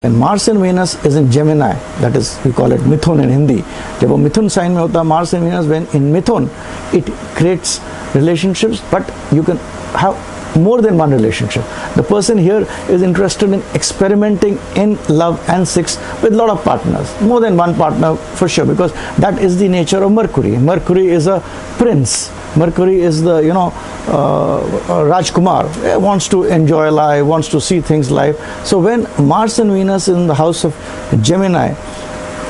And Mars and Venus is in Gemini, that is, we call it Mithun in Hindi. जब वो मिथुन sign में होता है Mars and Venus, when in Mithun, it creates relationships, but you can have more than one relationship. The person here is interested in experimenting in love and sex with a lot of partners, more than one partner for sure, because that is the nature of Mercury. Mercury is a prince. Mercury is the, Rajkumar, wants to enjoy life, wants to see things live. So when Mars and Venus is in the house of Gemini,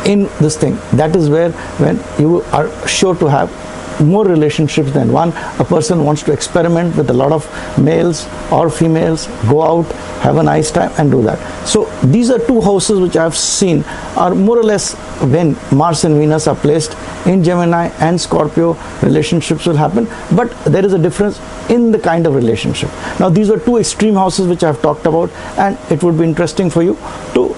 in this thing, that is where when you are sure to have more relationships than one. A person wants to experiment with a lot of males or females, go out, have a nice time and do that. So these are two houses which I have seen are more or less when Mars and Venus are placed in Gemini and Scorpio, relationships will happen, but there is a difference in the kind of relationship. Now these are two extreme houses which I have talked about, and it would be interesting for you to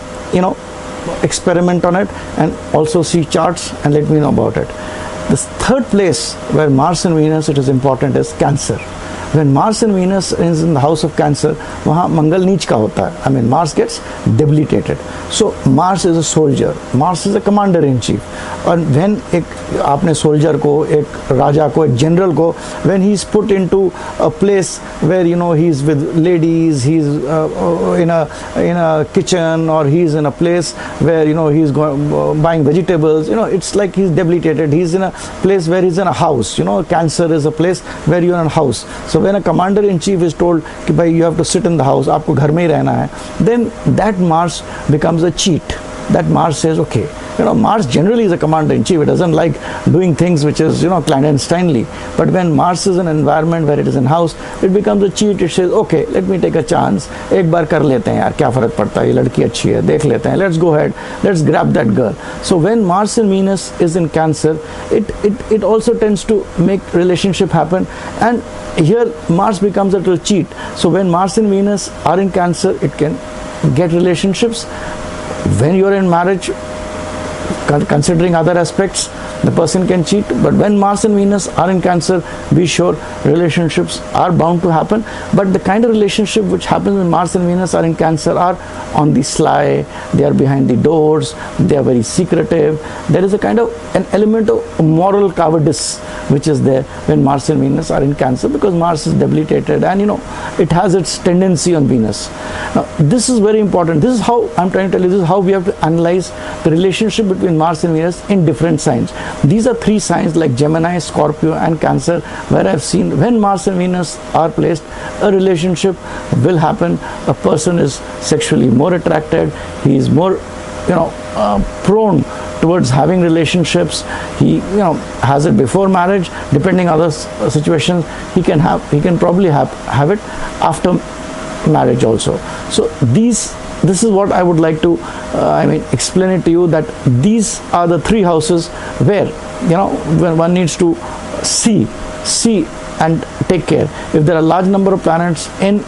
experiment on it and also see charts and let me know about it. The third place where Mars and Venus, it is important, is Cancer. When Mars and Venus is in the house of Cancer, वहाँ मंगल नीच का होता है. I mean, Mars gets debilitated. So Mars is a soldier. Mars is a commander in chief. And when एक आपने soldier को, एक राजा को, एक general को, when he is put into a place where he is with ladies, he is in a kitchen, or he is in a place where he is buying vegetables. It's like he is debilitated. He is in a place where he is in a house. Cancer is a place where you are in a house. So when a commander in chief is told कि भाई you have to sit in the house, आपको घर में ही रहना है, then that Mars becomes a cheat. That Mars says, okay, Mars generally is a commander in chief. It doesn't like doing things which is clandestinely. But when Mars is an environment where it is in house, it becomes a cheat. It says, okay, let me take a chance. एक बार कर लेते हैं यार, क्या फर्क पड़ता है, ये लड़की अच्छी है, देख लेते हैं. Let's go ahead, let's grab that girl. So when Mars and Venus is in Cancer, it also tends to make relationship happen, and here Mars becomes a little cheat. So when Mars and Venus are in Cancer, it can get relationships. When you are in marriage, considering other aspects, the person can cheat. But when Mars and Venus are in Cancer, be sure relationships are bound to happen. But the kind of relationship which happens when Mars and Venus are in Cancer are on the sly, they are behind the doors, they are very secretive. There is a kind of an element of moral cowardice which is there when Mars and Venus are in Cancer, because Mars is debilitated and it has its tendency on Venus. Now this is very important. This is how I'm trying to tell you, this is how we have to analyze the relationship between Mars and Venus in different signs. These are three signs like Gemini, Scorpio and Cancer, where I've seen when Mars and Venus are placed, a relationship will happen. A person is sexually more attracted, he is more prone towards having relationships. He has it before marriage, depending on other situations. He can probably have it after marriage also. So this is what I would like to explain it to you, that these are the three houses where when one needs to see and take care. If there are large number of planets in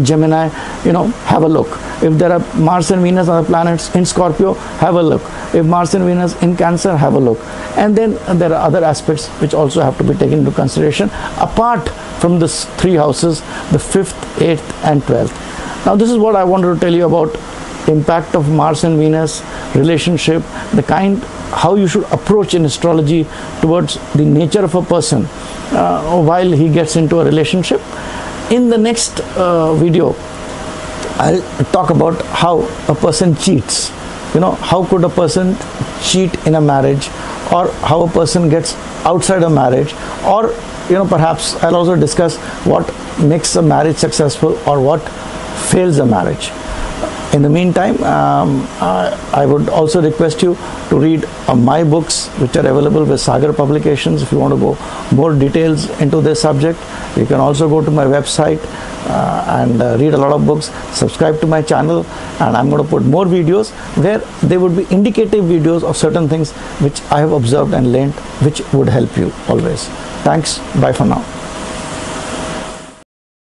Gemini, have a look. If there are Mars and Venus other planets in Scorpio, have a look. If Mars and Venus in Cancer, have a look. And then there are other aspects which also have to be taken into consideration apart from the three houses, the 5th, 8th and 12th. Now this is what I wanted to tell you about impact of Mars and Venus relationship, how you should approach in astrology towards the nature of a person while he gets into a relationship. In the next video, I'll talk about how a person cheats. How could a person cheat in a marriage, or how a person gets outside a marriage, or perhaps I'll also discuss what makes a marriage successful or what fails a marriage. In the meantime, I would also request you to read my books which are available with SAGAR publications. If you want to go more details into this subject, you can also go to my website and read a lot of books. Subscribe to my channel, and I'm going to put more videos where there would be indicative videos of certain things which I have observed and learned, which would help you always. Thanks. Bye for now.